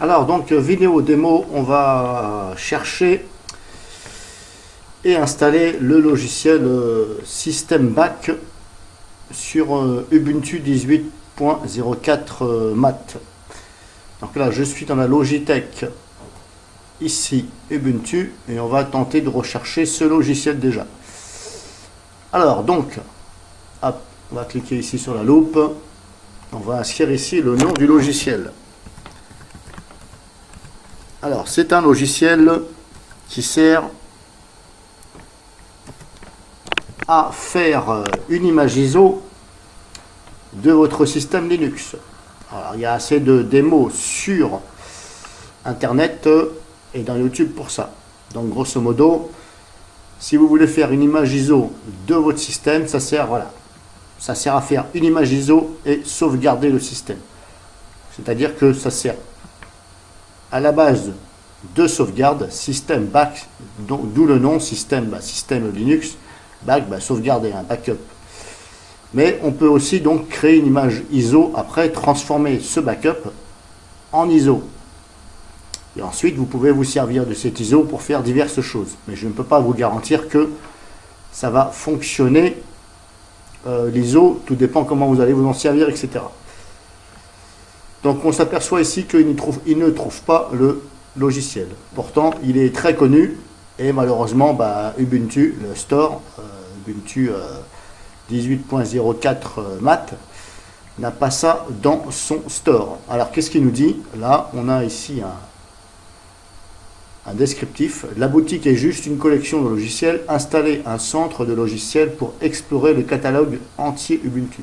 Alors donc vidéo démo, on va chercher et installer le logiciel System Back sur Ubuntu 18.04 Mat. Donc là je suis dans la Logitech, ici Ubuntu, et on va tenter de rechercher ce logiciel déjà. Alors donc, hop, on va cliquer ici sur la loupe, on va inscrire ici le nom du logiciel. Alors c'est un logiciel qui sert à faire une image ISO de votre système Linux. Alors, il y a assez de démos sur internet et dans YouTube pour ça. Donc grosso modo, si vous voulez faire une image ISO de votre système, ça sert, voilà, ça sert à faire une image ISO et sauvegarder le système. C'est-à-dire que ça sert à la base de sauvegarde, système back, d'où le nom système, système Linux, back, sauvegarder, un backup. Mais on peut aussi donc créer une image ISO, après transformer ce backup en ISO. Et ensuite, vous pouvez vous servir de cet ISO pour faire diverses choses. Mais je ne peux pas vous garantir que ça va fonctionner. L'ISO, tout dépend comment vous allez vous en servir, etc. Donc on s'aperçoit ici qu'il ne trouve pas le logiciel. Pourtant, il est très connu et malheureusement, Ubuntu, le store, Ubuntu 18.04 Mat, n'a pas ça dans son store. Alors qu'est-ce qu'il nous dit? Là, on a ici un descriptif. La boutique est juste une collection de logiciels. Installer un centre de logiciels pour explorer le catalogue entier Ubuntu.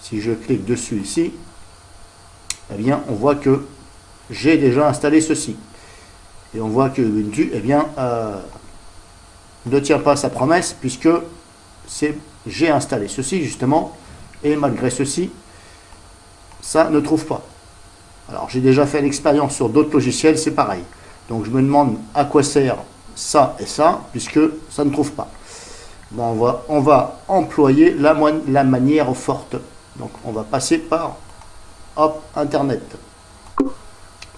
Si je clique dessus ici, eh bien, on voit que j'ai déjà installé ceci. Et on voit que Ubuntu, eh bien, ne tient pas sa promesse puisque j'ai installé ceci justement et malgré ceci, ça ne trouve pas. Alors, j'ai déjà fait l'expérience sur d'autres logiciels, c'est pareil. Donc, je me demande à quoi sert ça et ça puisque ça ne trouve pas. Bon, on va employer la manière forte. Donc, on va passer par Internet.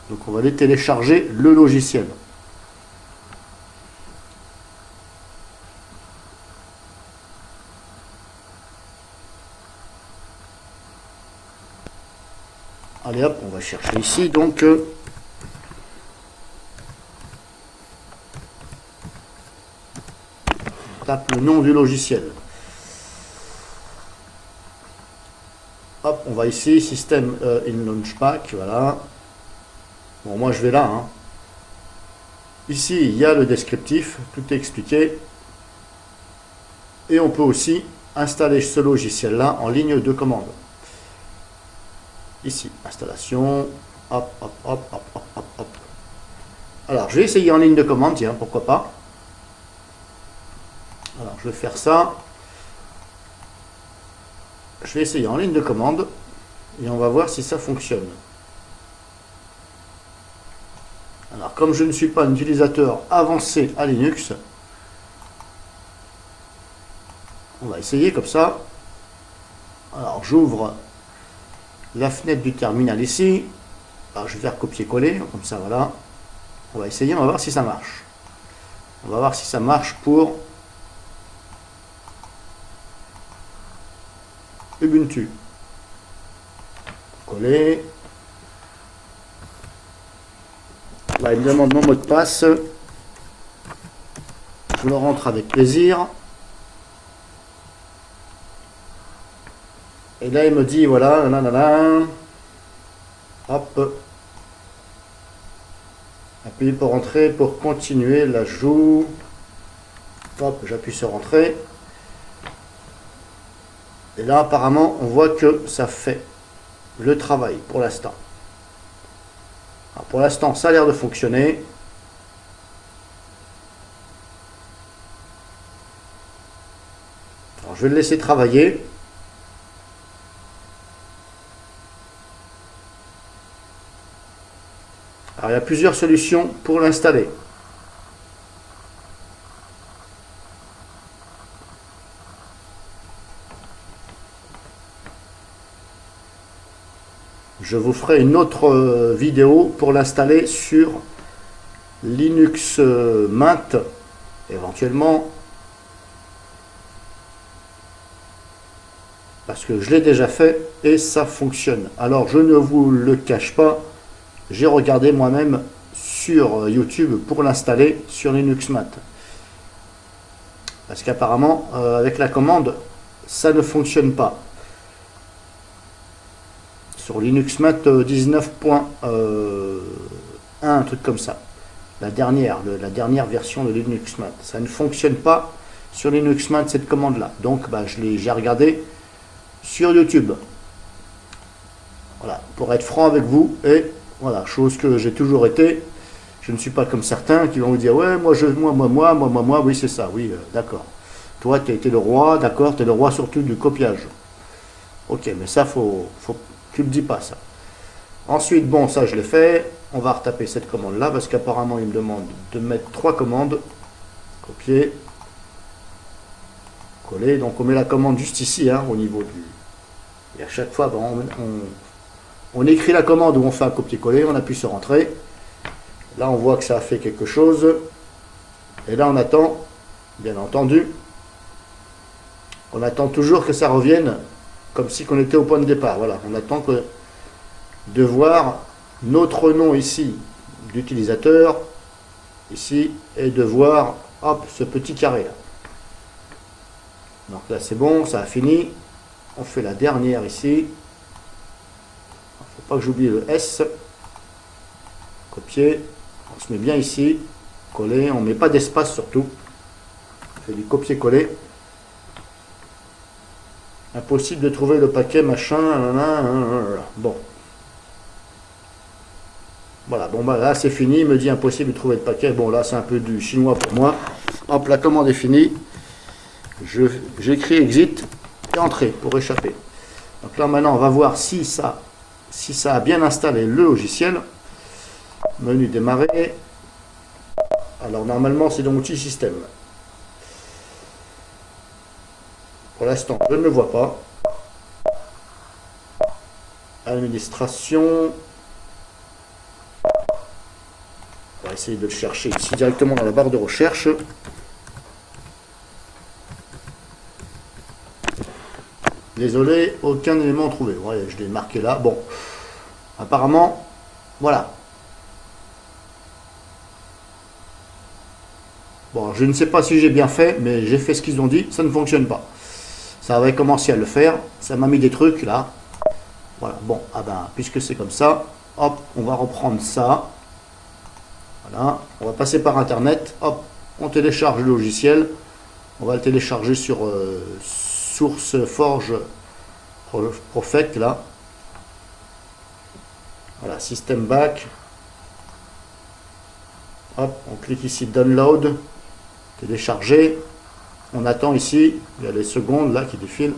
Donc on va aller télécharger le logiciel. Allez hop, on va chercher ici donc on tape le nom du logiciel. Hop, on va ici, système in Launchpack, voilà. Bon, moi je vais là. Hein. Ici, il y a le descriptif, tout est expliqué. Et on peut aussi installer ce logiciel-là en ligne de commande. Ici, installation, hop, hop, hop, hop, hop, hop, hop. Alors, je vais essayer en ligne de commande, tiens, pourquoi pas. Alors, je vais faire ça. Je vais essayer en ligne de commande et on va voir si ça fonctionne. Alors, comme je ne suis pas un utilisateur avancé à Linux, on va essayer comme ça. Alors, j'ouvre la fenêtre du terminal ici. Alors, je vais faire copier-coller, comme ça, voilà. On va essayer, on va voir si ça marche. On va voir si ça marche pour Ubuntu. Coller. Là, il me demande mon mot de passe. Je le rentre avec plaisir. Et là, il me dit, voilà, nanana. Hop. Appuyez pour rentrer, pour continuer l'ajout. Hop, j'appuie sur rentrer. Et là, apparemment, on voit que ça fait le travail pour l'instant. Pour l'instant, ça a l'air de fonctionner. Alors, je vais le laisser travailler. Alors, il y a plusieurs solutions pour l'installer. je vous ferai une autre vidéo pour l'installer sur Linux Mint, éventuellement, parce que je l'ai déjà fait et ça fonctionne. Alors je ne vous le cache pas, j'ai regardé moi-même sur YouTube pour l'installer sur Linux Mint, parce qu'apparemment avec la commande ça ne fonctionne pas sur Linux Mint 19.1, un truc comme ça, la dernière version de Linux Mint. Ça ne fonctionne pas sur Linux Mint cette commande là, donc j'ai regardé sur YouTube, voilà, pour être franc avec vous. Et voilà, chose que j'ai toujours été, je ne suis pas comme certains qui vont vous dire ouais moi oui c'est ça, oui d'accord, toi tu as été le roi, d'accord, tu es le roi surtout du copiage, ok, mais ça tu le dis pas ça. Ensuite, bon, ça je l'ai fait, on va retaper cette commande là parce qu'apparemment il me demande de mettre 3 commandes, copier, coller, donc on met la commande juste ici, au niveau du, et à chaque fois on écrit la commande où on fait un copier-coller, on appuie sur entrée, là on voit que ça a fait quelque chose, et là on attend, bien entendu, on attend toujours que ça revienne comme si on était au point de départ. Voilà, on attend de voir notre nom ici d'utilisateur ici et de voir hop ce petit carré là. Donc là c'est bon, ça a fini. On fait la dernière ici. Faut pas que j'oublie le S. Copier. On se met bien ici. Coller. On met pas d'espace surtout. On fait du copier-coller. Impossible de trouver le paquet machin. Bon. Voilà, bon là c'est fini, il me dit impossible de trouver le paquet. Bon là c'est un peu du chinois pour moi. Hop, la commande est finie. J'écris exit et entrée pour échapper. Donc là maintenant on va voir si ça a bien installé le logiciel. Menu démarrer. Alors normalement c'est dans l'outil système. Pour l'instant je ne le vois pas. Administration. On va essayer de le chercher ici directement dans la barre de recherche. Désolé, aucun élément trouvé. Ouais, je l'ai marqué là. Bon, apparemment, voilà. Bon, je ne sais pas si j'ai bien fait, mais j'ai fait ce qu'ils ont dit. Ça ne fonctionne pas. Ça avait commencé à le faire. Ça m'a mis des trucs là. Voilà. Bon, puisque c'est comme ça, hop, on va reprendre ça. Voilà, on va passer par internet, hop, on télécharge le logiciel, on va le télécharger sur SourceForge Project là. Voilà, System Back. Hop, on clique ici Download, télécharger. On attend ici, il y a les secondes là qui défilent.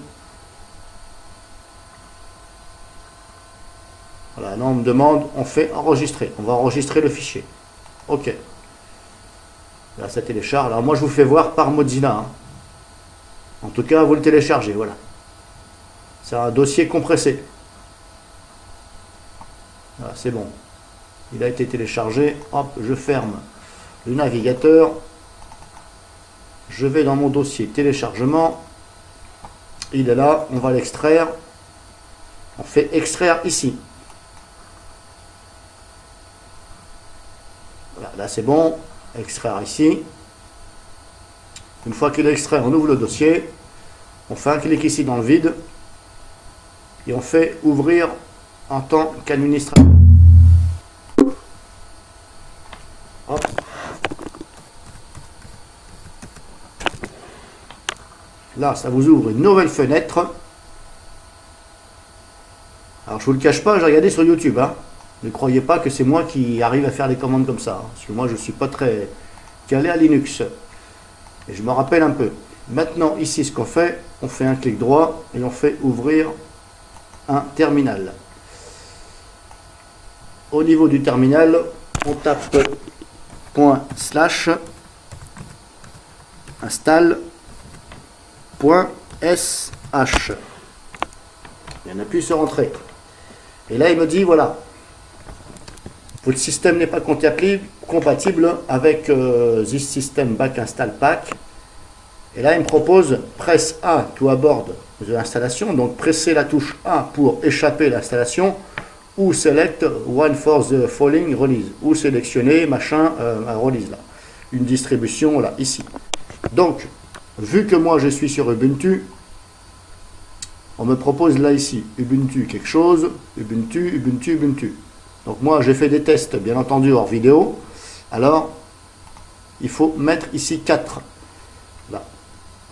Voilà, là on me demande, on fait enregistrer, on va enregistrer le fichier. Ok. Là, ça télécharge. Alors, moi, je vous fais voir par Mozilla. En tout cas, vous le téléchargez. Voilà. C'est un dossier compressé. Voilà, c'est bon. Il a été téléchargé. Hop, je ferme le navigateur. Je vais dans mon dossier téléchargement. Il est là. On va l'extraire. On fait extraire ici. Voilà, là c'est bon, extraire ici. Une fois qu'il est extrait, on ouvre le dossier, on fait un clic ici dans le vide et on fait ouvrir en tant qu'administrateur. Là, ça vous ouvre une nouvelle fenêtre. Alors je vous le cache pas, j'ai regardé sur YouTube. Ne croyez pas que c'est moi qui arrive à faire les commandes comme ça. Parce que moi je ne suis pas très calé à Linux. Et je me rappelle un peu. Maintenant ici ce qu'on fait, on fait un clic droit et on fait ouvrir un terminal. Au niveau du terminal, on tape /install.sh. Et on appuie sur entrée. Et là, il me dit, voilà, votre système n'est pas compatible avec This System Back Install Pack. Et là, il me propose Press A to abort de l'installation. Donc, pressez la touche A pour échapper l'installation, ou Select One for the Following Release, ou sélectionner machin release là. Une distribution là, ici. Donc, vu que moi je suis sur Ubuntu, on me propose là ici, Ubuntu quelque chose, Ubuntu, Ubuntu, Ubuntu. Donc moi j'ai fait des tests, bien entendu, hors vidéo. Alors, il faut mettre ici 4. Là.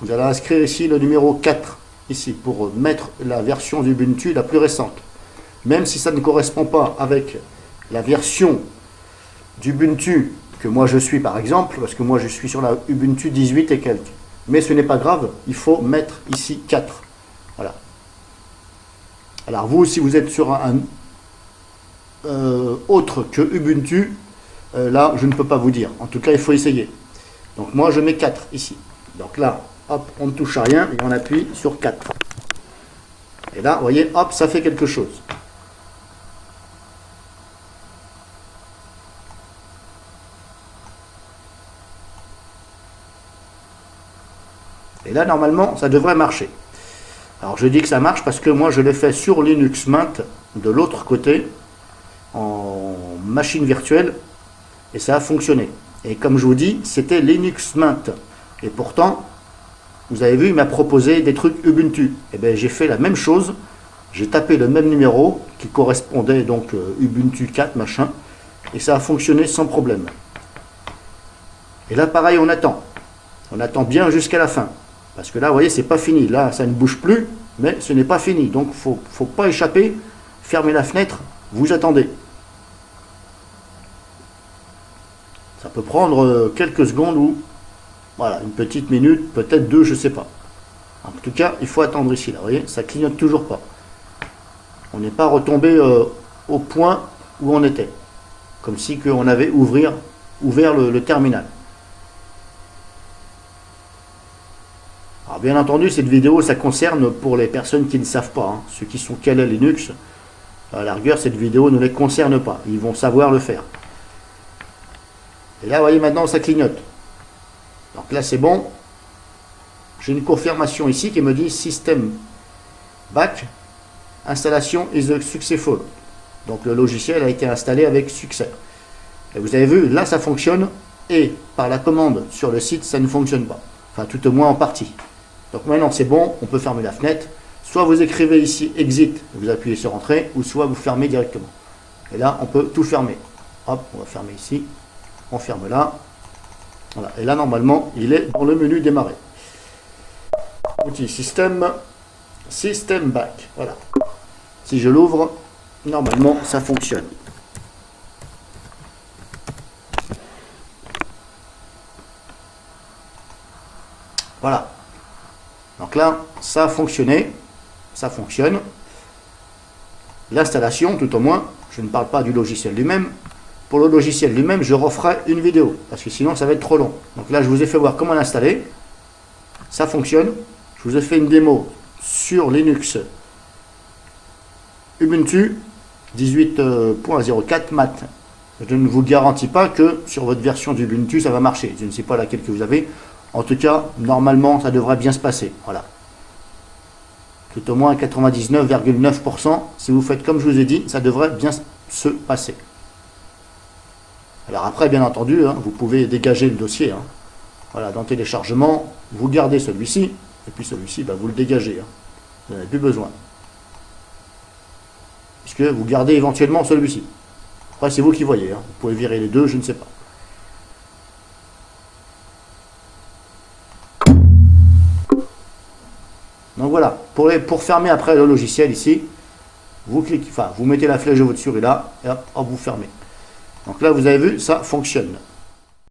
Vous allez inscrire ici le numéro 4, ici, pour mettre la version d'Ubuntu la plus récente. Même si ça ne correspond pas avec la version d'Ubuntu que moi je suis par exemple, parce que moi je suis sur la Ubuntu 18 et quelques. Mais ce n'est pas grave, il faut mettre ici 4. Voilà. Alors vous, si vous êtes sur un autre que Ubuntu, là je ne peux pas vous dire. En tout cas, il faut essayer. Donc moi je mets 4 ici. Donc là, hop, on ne touche à rien et on appuie sur 4. Et là, vous voyez, hop, ça fait quelque chose. Et là, normalement, ça devrait marcher. Alors, je dis que ça marche parce que moi, je l'ai fait sur Linux Mint, de l'autre côté, en machine virtuelle, et ça a fonctionné. Et comme je vous dis, c'était Linux Mint. Et pourtant, vous avez vu, il m'a proposé des trucs Ubuntu. Et bien, j'ai fait la même chose. J'ai tapé le même numéro, qui correspondait donc Ubuntu 4, machin, et ça a fonctionné sans problème. Et là, pareil, on attend. On attend bien jusqu'à la fin. Parce que là, vous voyez, c'est pas fini. Là, ça ne bouge plus, mais ce n'est pas fini. Donc, il ne faut pas échapper. Fermez la fenêtre, vous attendez. Ça peut prendre quelques secondes ou, voilà, une petite minute, peut-être 2, je ne sais pas. En tout cas, il faut attendre ici. Là, vous voyez, ça clignote toujours pas. On n'est pas retombé au point où on était. Comme si on avait ouvert le terminal. Alors bien entendu, cette vidéo, ça concerne pour les personnes qui ne savent pas, hein, ceux qui sont calés Linux. À la rigueur, cette vidéo ne les concerne pas. Ils vont savoir le faire. Et là, vous voyez, maintenant, ça clignote. Donc là, c'est bon. J'ai une confirmation ici qui me dit System Back, installation is successful. Donc le logiciel a été installé avec succès. Et vous avez vu, là, ça fonctionne. Et par la commande sur le site, ça ne fonctionne pas. Enfin, tout au moins en partie. Donc maintenant c'est bon, on peut fermer la fenêtre. Soit vous écrivez ici exit, vous appuyez sur entrée, ou soit vous fermez directement. Et là on peut tout fermer. Hop, on va fermer ici, on ferme là. Voilà. Et là normalement il est dans le menu démarrer. Outil système, système back. Voilà. Si je l'ouvre, normalement ça fonctionne. Voilà. Donc là, ça a fonctionné. Ça fonctionne. L'installation, tout au moins, je ne parle pas du logiciel lui-même. Pour le logiciel lui-même, je referai une vidéo. Parce que sinon, ça va être trop long. Donc là, je vous ai fait voir comment l'installer. Ça fonctionne. Je vous ai fait une démo sur Linux Ubuntu 18.04 Mat. Je ne vous garantis pas que sur votre version d'Ubuntu, ça va marcher. Je ne sais pas laquelle que vous avez. En tout cas, normalement, ça devrait bien se passer. Voilà. Tout au moins 99,9%. Si vous faites comme je vous ai dit, ça devrait bien se passer. Alors après, bien entendu, hein, vous pouvez dégager le dossier. Hein. Voilà, dans téléchargement, vous gardez celui-ci. Et puis celui-ci, bah, vous le dégagez. Hein. Vous n'en avez plus besoin. Puisque vous gardez éventuellement celui-ci. Après, c'est vous qui voyez. Hein. Vous pouvez virer les deux, je ne sais pas. Donc voilà, pour fermer après le logiciel ici, vous cliquez, enfin vous mettez la flèche de votre souris là, et hop, vous fermez. Donc là vous avez vu, ça fonctionne.